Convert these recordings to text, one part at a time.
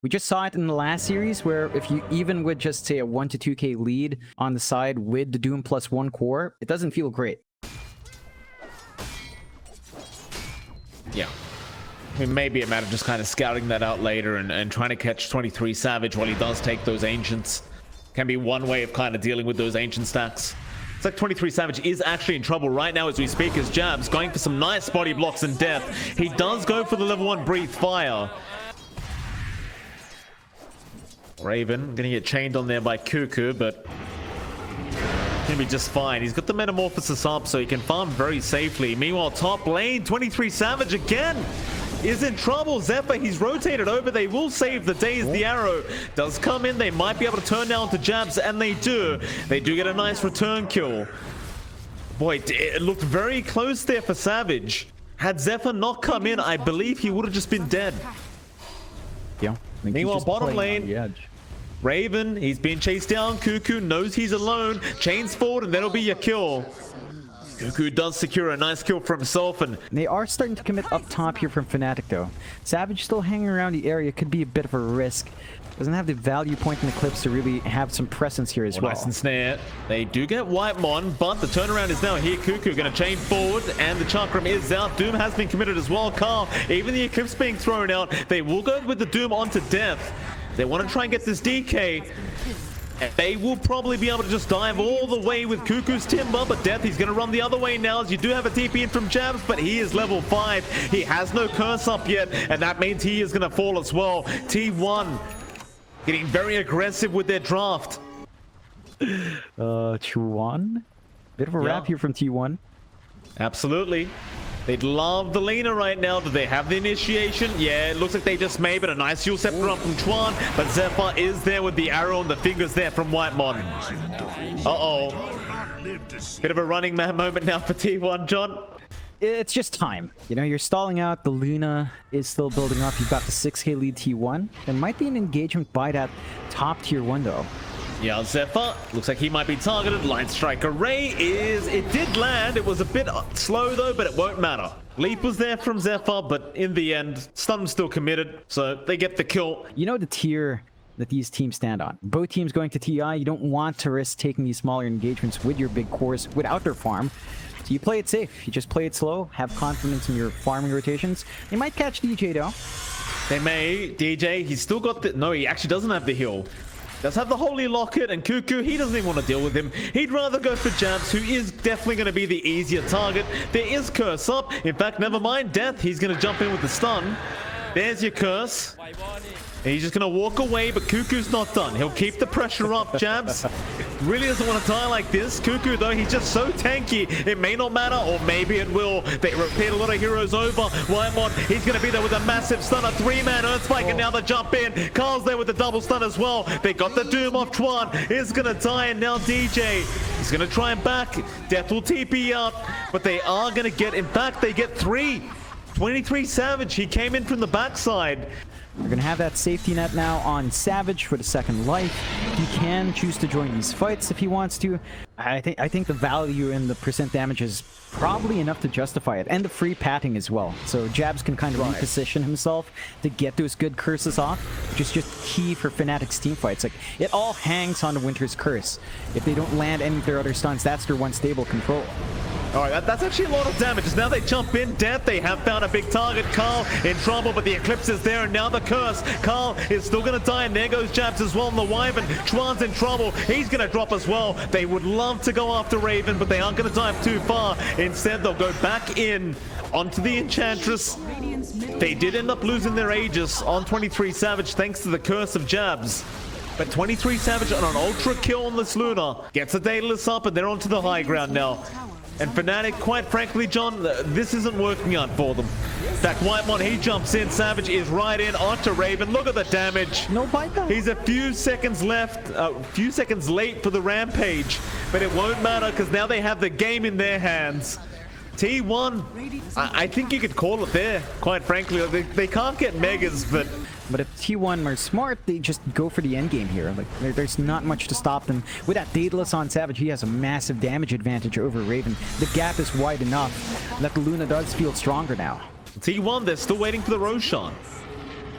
We just saw it in the last series where if you even with just say a 1 to 2k lead on the side with the Doom plus 1 core, it doesn't feel great. Yeah. It may be a matter of just kind of scouting that out later and trying to catch 23 Savage while he does take those Ancients. Can be one way of kind of dealing with those Ancient stacks. It's like 23 Savage is actually in trouble right now as we speak, as Jabs going for some nice body blocks and death. He does go for the level 1 Breathe Fire. Raven gonna get chained on there by Cuckoo, but gonna be just fine. He's got the Metamorphosis up so he can farm very safely. Meanwhile, top lane, 23 Savage again is in trouble. Zephyr, he's rotated over. They will save the day as the arrow does come in. They might be able to turn down to Jabs, and they do. They do get a nice return kill. Boy, it looked very close there for Savage. Had Zephyr not come in, I believe he would have just been dead. Yeah. Meanwhile, bottom lane, Raven, he's being chased down. Cuckoo knows he's alone. Chains forward, and that'll be your kill. Cuckoo does secure a nice kill for himself, and they are starting to commit up top here from FNATIC though. Savage still hanging around the area could be a bit of a risk. Doesn't have the value point in the clips to really have some presence here as well. Nice and snare. They do get Whitemon, but the turnaround is now here. Cuckoo going to chain forward, and the Chakram is out. Doom has been committed as well. Carl, even the Eclipse being thrown out. They will go with the Doom onto death. They want to try and get this DK. And they will probably be able to just dive all the way with Cuckoo's Timber, but Death, he's going to run the other way now as you do have a TP in from Jabs, but he is level 5. He has no curse up yet, and that means he is going to fall as well. T1 getting very aggressive with their draft. T1? Bit of a wrap here from T1. Absolutely. They'd love the Lina right now. Do they have the initiation? Yeah, it looks like they just may, but a nice Yule Scepter up from Chuan. But Zephyr is there with the arrow and the fingers there from Whitemon. Uh-oh. Bit of a running man moment now for T1, John. It's just time. You know, you're stalling out. The Luna is still building up. You've got the 6k lead T1. There might be an engagement by that top tier 1 though. Yeah, Zephyr looks like he might be targeted. Line Strike Array it did land. It was a bit slow though, but it won't matter. Leap was there from Zephyr, but in the end, Stun still committed, so they get the kill. You know the tier that these teams stand on. Both teams going to TI, you don't want to risk taking these smaller engagements with your big cores without their farm. So you play it safe. You just play it slow, have confidence in your farming rotations. They might catch DJ though. They may. DJ, he's still got the... No, he actually doesn't have the heal. Does have the Holy Locket, and Cuckoo, he doesn't even want to deal with him. He'd rather go for Jabs, who is definitely going to be the easier target. There is Curse up. In fact, never mind Death. He's going to jump in with the stun. There's your Curse. And he's just going to walk away, but Cuckoo's not done. He'll keep the pressure up. Jabs really doesn't want to die like this. Cuckoo, though, he's just so tanky. It may not matter, or maybe it will. They repeat a lot of heroes over. Whitemon, he's going to be there with a massive stun. A 3-man Earth Spike, and now they jump in. Carl's there with the double stun as well. They got the Doom off Chuan. Is going to die, and now DJ. He's going to try and back. Death will TP up, but they are going to get... In fact, they get 3. 23 Savage. He came in from the backside. We're going to have that safety net now on Savage for the second life. He can choose to join these fights if he wants to. I think the value in the percent damage is probably enough to justify it. And the free patting as well. So Jabs can kind of reposition himself to get those good curses off, which is just key for FNATIC's team fights. Like, it all hangs on the Winter's Curse. If they don't land any of their other stuns, that's their one stable control. All right, that's actually a lot of damage. Now they jump in. Death, they have found a big target. Carl in trouble, but the Eclipse is there, and now the Curse. Carl is still going to die, and there goes Jabs as well. And the Wyvern, Chuan's in trouble. He's going to drop as well. They would love to go after Raven, but they aren't going to dive too far. Instead, they'll go back in onto the Enchantress. They did end up losing their Aegis on 23 Savage thanks to the Curse of Jabs. But 23 Savage on an ultra kill on this Luna gets the Daedalus up, and they're onto the high ground now. And FNATIC, quite frankly, John, this isn't working out for them. In fact, Whitemon, he jumps in. Savage is right in onto Raven. Look at the damage. No bite though. He's a few seconds left, a few seconds late for the rampage. But it won't matter because now they have the game in their hands. T1, I think you could call it there, quite frankly. They can't get Megas, but if T1 are smart, they just go for the end game here. Like, there's not much to stop them. With that Daedalus on Savage, he has a massive damage advantage over Raven. The gap is wide enough that the Luna does feel stronger now. T1, they're still waiting for the Roshan.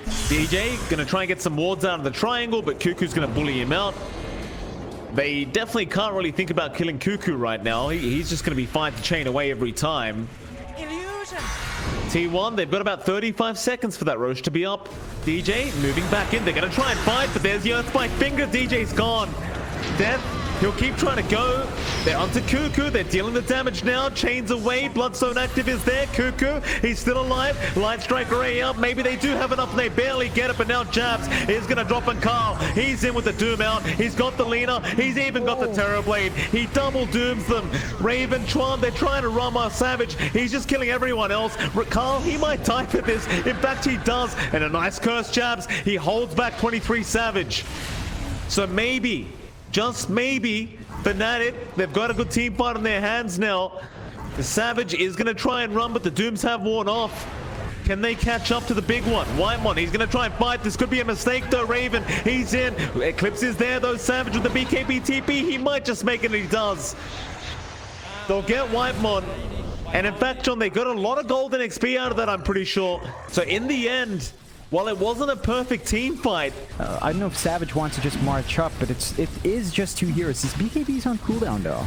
DJ gonna try and get some wards out of the triangle, but Cuckoo's gonna bully him out. They definitely can't really think about killing Cuckoo right now. He's just gonna be fine to chain away every time. T1, they've got about 35 seconds for that Roche to be up. DJ moving back in. They're gonna try and fight, but there's the Earthspike Finger. DJ's gone. Death. He'll keep trying to go. They're onto Cuckoo. They're dealing the damage now. Chains away. Bloodstone active is there. Cuckoo, he's still alive. Light Strike Array up. Maybe they do have enough and they barely get it, but now Jabs is going to drop on Carl. He's in with the Doom out. He's got the Lina. He's even got the Terrorblade. He double dooms them. Raven, Chuan, they're trying to run our Savage. He's just killing everyone else. Carl, he might die for this. In fact, he does. And a nice curse Jabs. He holds back 23 Savage. So maybe, just maybe, FNATIC, they've got a good team fight on their hands now. The Savage is going to try and run, but the Dooms have worn off. Can they catch up to the big one? Whitemon, he's going to try and fight. This could be a mistake, though. Raven, he's in. Eclipse is there, though. Savage with the BKB TP. He might just make it, and he does. They'll get Whitemon. And in fact, John, they got a lot of golden XP out of that, I'm pretty sure. So in the end, while it wasn't a perfect team fight, I don't know if Savage wants to just march up, but it is just 2 heroes. His BKB's on cooldown, though.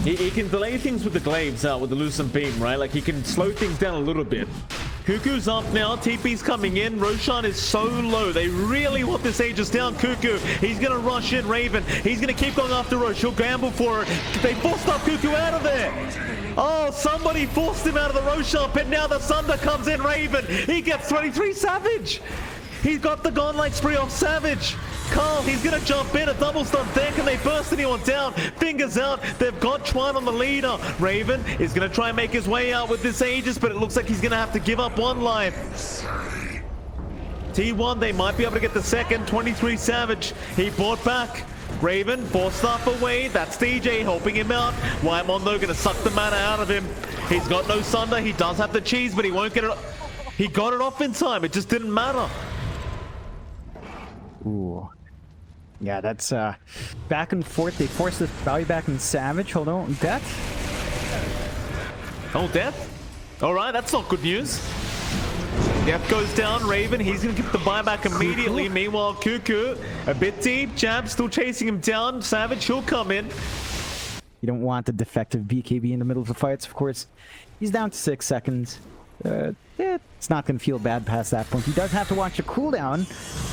He can delay things with the glaives out with the Lucent Beam, right? Like, he can slow things down a little bit. Cuckoo's up now. TP's coming in. Roshan is so low. They really want this Aegis down. Cuckoo, he's going to rush in. Raven, he's going to keep going after Roche. He'll gamble for it. They forced up Cuckoo out of there. Oh, somebody forced him out of the Roshan pit. Now the Sunder comes in. Raven, he gets 23 Savage. He's got the Godlike Spree off Savage. Carl, he's going to jump in. A double stun there. Can they burst anyone down? Fingers out. They've got Chuan on the leader. Raven is going to try and make his way out with this Aegis, but it looks like he's going to have to give up one life. T1, they might be able to get the second. 23 Savage. He bought back. Raven, 4 staff away. That's DJ helping him out. Whitemon, though, going to suck the mana out of him. He's got no Sunder. He does have the cheese, but he won't get it. He got it off in time. It just didn't matter. Ooh. Yeah, that's back and forth. They forced the value back in Savage. Hold on. Death? Oh, Death? Alright, that's not good news. Death goes down. Raven, he's going to get the buyback immediately. Meanwhile, Cuckoo, a bit deep. Jab still chasing him down. Savage, he'll come in. You don't want the defective BKB in the middle of the fights, of course. He's down to 6 seconds. It's not going to feel bad past that point. He does have to watch a cooldown.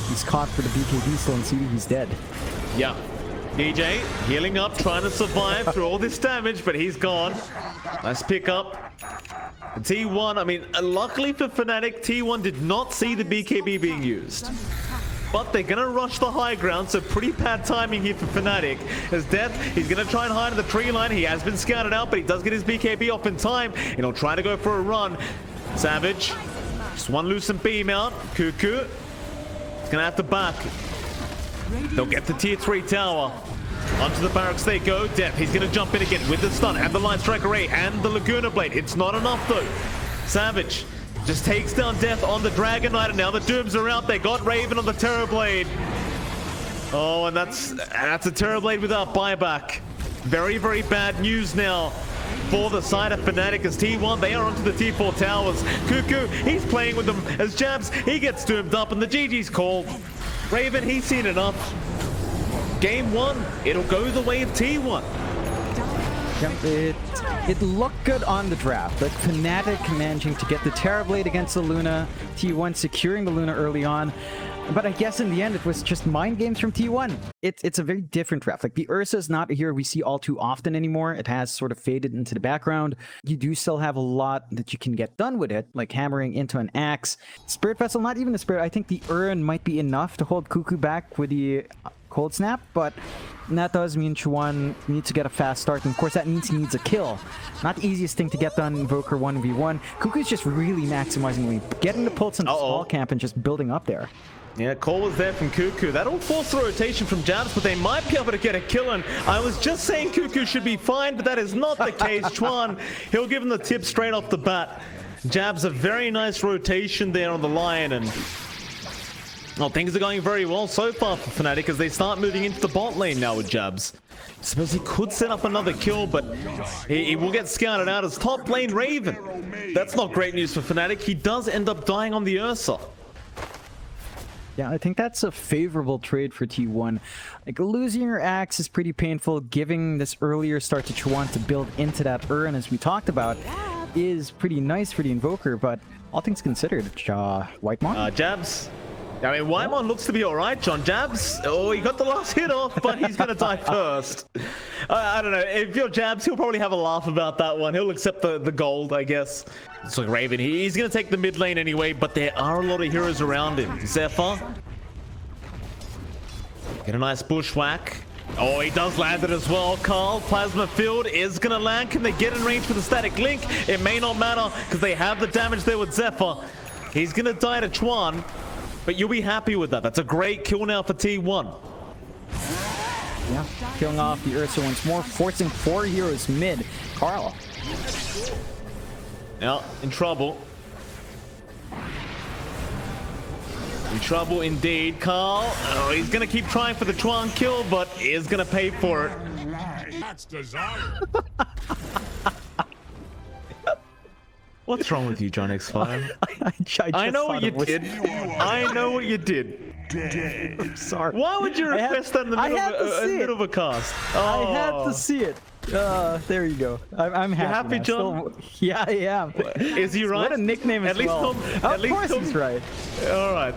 He's caught for the BKB still in CD. He's dead. Yeah. DJ healing up, trying to survive through all this damage, but he's gone. Nice pick up. T1, I mean, luckily for FNATIC, T1 did not see the BKB being used. But they're going to rush the high ground, so pretty bad timing here for FNATIC. As Death, he's going to try and hide in the tree line. He has been scouted out, but he does get his BKB off in time, and he'll try to go for a run. Savage, just one Lucent Beam out. Cuckoo, he's going to have to back. They'll get the tier 3 tower. Onto the barracks they go. Death, he's going to jump in again with the stun and the Light Strike Array and the Laguna Blade. It's not enough, though. Savage just takes down Death on the Dragon Knight, and now the Dooms are out. They got Raven on the Terrorblade. Oh, and that's a Terrorblade without buyback. Very, very bad news now for the side of FNATIC as T1, they are onto the T4 towers. Cuckoo, he's playing with them as Jabs, he gets doomed up and the GG's called. Raven, he's seen enough. Game 1, it'll go the way of T1. It looked good on the draft, but FNATIC managing to get the Terrorblade against the Luna, T1 securing the Luna early on. But I guess in the end, it was just mind games from T1. It's a very different draft. Like, the Ursa is not a hero we see all too often anymore. It has sort of faded into the background. You do still have a lot that you can get done with it, like hammering into an axe. Spirit Vessel, not even the Spirit. I think the Urn might be enough to hold Cuckoo back with the Cold Snap, but that does mean Chuan needs to get a fast start, and of course that means he needs a kill. Not the easiest thing to get done in Invoker 1v1. Cuckoo's just really maximizing, getting the pulse in the small camp and just building up there. Yeah, call was there from Cuckoo. That'll force the rotation from Jabs, but they might be able to get a kill. And I was just saying Cuckoo should be fine, but that is not the case. Chuan, he'll give him the tip straight off the bat. Jabs, a very nice rotation there on the line, and well, things are going very well so far for FNATIC as they start moving into the bot lane now with Jabs. I suppose he could set up another kill, but he will get scouted out as top lane Raven. That's not great news for FNATIC. He does end up dying on the Ursa. Yeah, I think that's a favorable trade for T1. Like, losing your axe is pretty painful. Giving this earlier start to Chuan to build into that urn, as we talked about, is pretty nice for the Invoker, but all things considered, Whitemon? Jabs. I mean, Whitemon looks to be alright, John. Jabs, oh, he got the last hit off, but he's going to die first. I don't know. If you're Jabs, he'll probably have a laugh about that one. He'll accept the gold, I guess. It's like Raven. He's going to take the mid lane anyway, but there are a lot of heroes around him. Zephyr. Get a nice bushwhack. Oh, he does land it as well. Carl, Plasma Field is going to land. Can they get in range for the static link? It may not matter because they have the damage there with Zephyr. He's going to die to Chuan. But you'll be happy with that. That's a great kill now for T1. Yeah, killing off the Ursa once more, forcing 4 heroes mid. Carl. Now, in trouble. In trouble indeed. Carl, oh, he's going to keep trying for the Chuan kill, but is going to pay for it. That's desire. What's wrong with you, johnxfire? I know what you did. I know what you did. I'm sorry. Why would you request that in the middle of a cast? Oh. I had to see it. There you go. I'm happy. You happy, now. John? Yeah, I am. Is he right? What a nickname as well. Of course he's right. All right.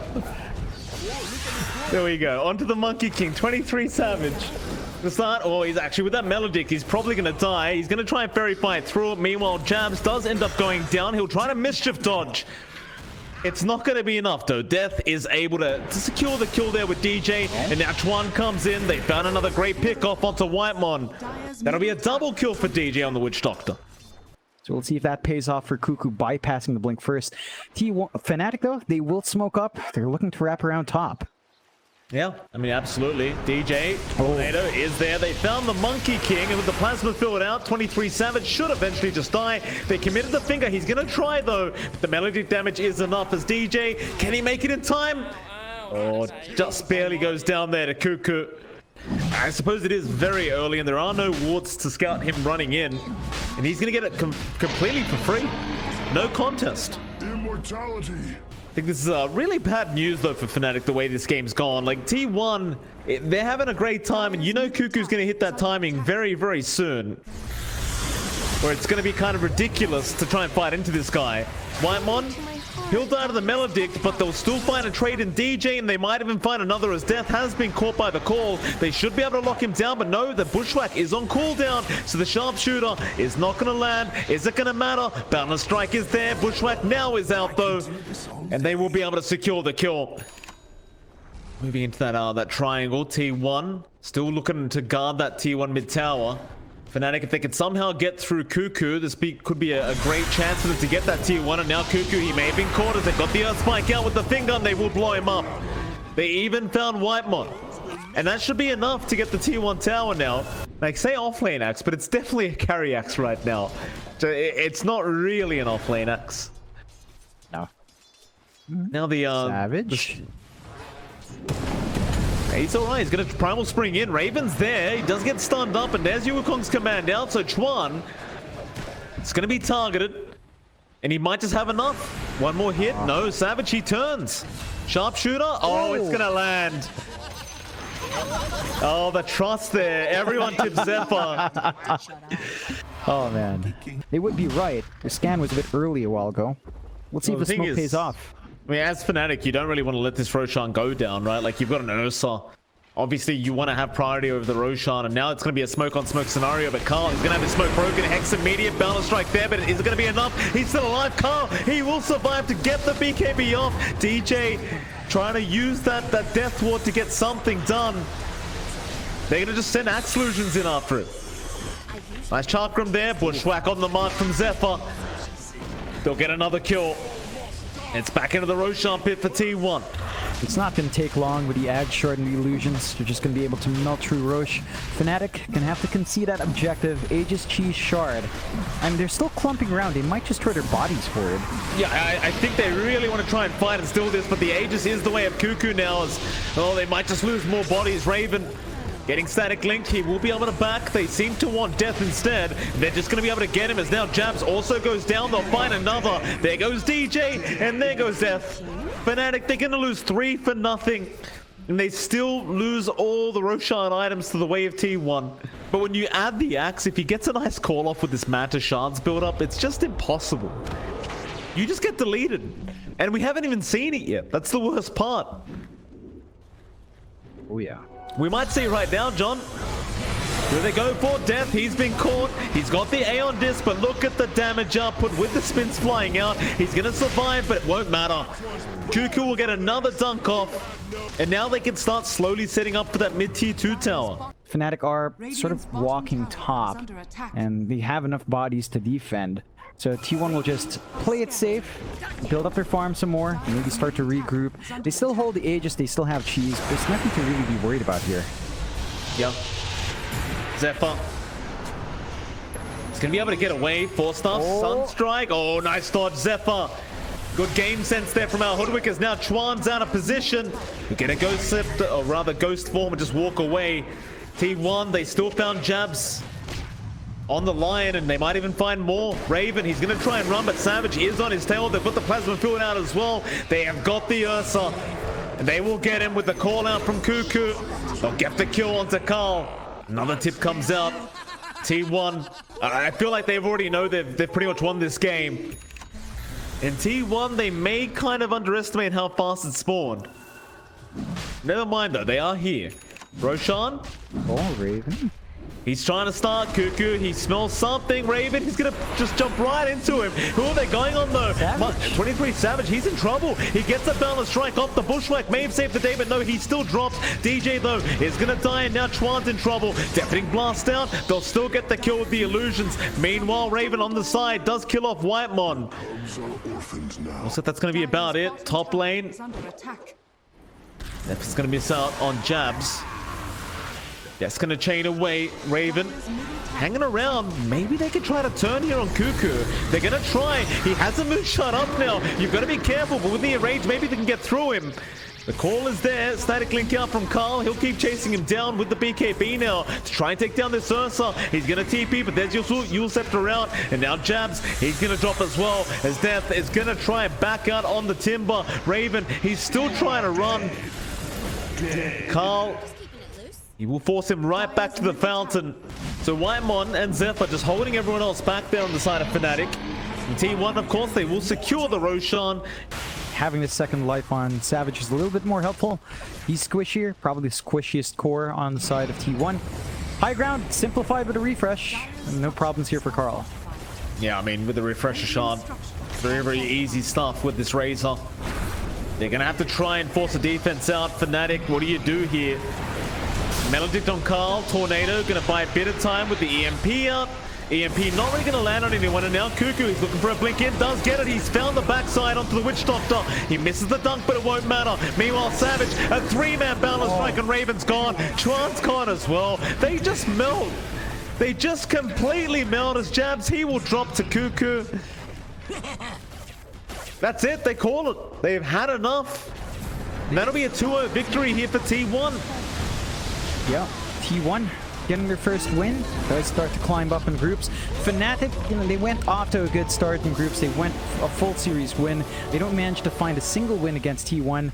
There we go. On to the Monkey King. 23 Savage. The start. Oh, he's actually with that Melodic. He's probably going to die. He's going to try and fairy fight through it. Meanwhile, Jabs does end up going down. He'll try to mischief dodge. It's not going to be enough, though. Death is able to secure the kill there with DJ. And now Chuan comes in. They found another great pick off onto Whitemon. That'll be a double kill for DJ on the Witch Doctor. So we'll see if that pays off for Cuckoo bypassing the blink first. T1 FNATIC, though, they will smoke up. They're looking to wrap around top. Yeah, I mean, absolutely. DJ, Tornado is there. They found the Monkey King, and with the Plasma Field out, 23 Savage should eventually just die. They committed the finger. He's going to try, though. But the melodic damage is enough as DJ. Can he make it in time? Oh, just barely goes down there to Cuckoo. I suppose it is very early, and there are no wards to scout him running in. And he's going to get it completely for free. No contest. Immortality. I think this is really bad news, though, for FNATIC, the way this game's gone. Like, T1, they're having a great time, and you know Cuckoo's going to hit that timing very, very soon. Where it's going to be kind of ridiculous to try and fight into this guy. Whitemon, he'll die to the Melodict, but they'll still find a trade in DJ, and they might even find another as Death has been caught by the call. They should be able to lock him down, but no, the Bushwhack is on cooldown, so the Sharpshooter is not going to land. Is it going to matter? Boundless Strike is there. Bushwhack now is out, though, and they will be able to secure the kill. Moving into that triangle, T1 still looking to guard that T1 mid tower. FNATIC, if they could somehow get through Cuckoo, this could be a great chance for them to get that T1. And now Cuckoo, he may have been caught as they got the Earth Spike out with the finger, and they will blow him up. They even found Whitemon. And that should be enough to get the T1 tower now. Like, say off-lane axe, but it's definitely a carry axe right now. So it's not really an off-lane axe. No. Now the Savage. He's alright, he's gonna Primal Spring in. Raven's there, he does get stunned up, and there's Yuukong's command out, so Chuan, it's gonna be targeted. And he might just have enough. One more hit, no, Savage, he turns. Sharpshooter, oh, it's gonna land. Oh, the trust there, everyone tips Zephyr. Oh man, they would be right. The scan was a bit early a while ago. Let's see if the smoke pays off. I mean, as FNATIC, you don't really want to let this Roshan go down, right? Like, you've got an Ursa. Obviously, you want to have priority over the Roshan, and now it's going to be a smoke-on-smoke scenario, but Carl is going to have his smoke broken. Hex immediate balance strike there, but is it going to be enough? He's still alive. Carl, he will survive to get the BKB off. DJ trying to use that Death Ward to get something done. They're going to just send Axe Illusions in after it. Nice Chakram there. Bushwhack on the mark from Zephyr. They'll get another kill. It's back into the Roshan pit for T1. It's not going to take long with the Ag Shard and the Illusions. They're just going to be able to melt through Roche. FNATIC can have to concede that objective. Aegis Cheese Shard. I mean, they're still clumping around. They might just throw their bodies forward. Yeah, I think they really want to try and fight and steal this, but the Aegis is the way of Cuckoo now. As, oh, they might just lose more bodies. Raven getting static linked. He will be able to back. They seem to want Death instead. They're just going to be able to get him as now Jabs also goes down. They'll find another. There goes DJ, and there goes Death. FNATIC, they're gonna lose 3 for nothing. And they still lose all the Roshan items to the way of T1. But when you add the axe, if he gets a nice call off with this Manta Shards build up, it's just impossible. You just get deleted. And we haven't even seen it yet. That's the worst part. Oh yeah. We might see right now, John. Here they go for death. He's been caught. He's got the Aeon disc, but look at the damage output with the spins flying out. He's going to survive, but it won't matter. Cuckoo will get another dunk off, and now they can start slowly setting up for that mid-tier 2 tower. FNATIC are sort of walking top, and they have enough bodies to defend. So T1 will just play it safe, build up their farm some more, maybe start to regroup. They still hold the Aegis, they still have cheese. There's nothing to really be worried about here. Yep. Zephyr. He's going to be able to get away. 4-star Sunstrike. Oh, nice dodge, Zephyr. Good game sense there from our Hoodwick as now Chuan's out of position. We get a Ghost Scepter, or rather Ghost Form, and just walk away. T1, they still found jabs on the Lion, and they might even find more. Raven, he's going to try and run, but Savage is on his tail. They've got the Plasma Field out as well. They have got the Ursa, and they will get him with the call out from Cuckoo. They'll get the kill onto Carl. Another tip comes out. T1, I feel like they've already know they've pretty much won this game. In T1, they may kind of underestimate how fast it spawned. Never mind though, they are here. Roshan. Oh, Raven. He's trying to start Cuckoo. He smells something. Raven, he's going to just jump right into him. Who are they going on, though? 23 Savage, he's in trouble. He gets a balance strike off the Bushwhack. May have saved the day, but no, he still drops. DJ, though, is going to die, and now Chuan's in trouble. Deafening Blast down. They'll still get the kill with the illusions. Meanwhile, Raven on the side does kill off Whitemon. Looks like that's going to be about it. Top lane. That's going to miss out on jabs. That's going to chain away. Raven hanging around. Maybe they could try to turn here on Cuckoo. They're going to try. He has a move shut up now. You've got to be careful, but with the range, maybe they can get through him. The call is there. Static link out from Carl. He'll keep chasing him down with the BKB now to try and take down this Ursa. He's going to TP, but there's Yule Scepter out. And now Jabs, he's going to drop as well, as Death is going to try and back out on the Timber. Raven, he's still trying to run. Carl, he will force him right back to the fountain. So Whitemon and Zephyr just holding everyone else back there on the side of FNATIC. And T1, of course, they will secure the Roshan. Having the second life on Savage is a little bit more helpful. He's squishier, probably the squishiest core on the side of T1. High ground, simplified with a refresh. No problems here for Carl. Yeah, I mean, with the refresher shard, very, very easy stuff with this Razor. They're going to have to try and force a defense out. FNATIC, what do you do here? Melodic on Carl. Tornado going to buy a bit of time with the EMP up. EMP not really going to land on anyone, and now Cuckoo, he's looking for a blink in, does get it. He's found the backside onto the Witch Doctor. He misses the dunk, but it won't matter. Meanwhile, Savage, a 3-man balance strike, and Raven's gone. Chuan's gone as well. They just melt. They just completely melt as Jabs. He will drop to Cuckoo. That's it. They call it. They've had enough. And that'll be a 2-0 victory here for T1. Yeah, T1 getting their first win. They start to climb up in groups. FNATIC, they went off to a good start in groups. They went a full series win. They don't manage to find a single win against T1.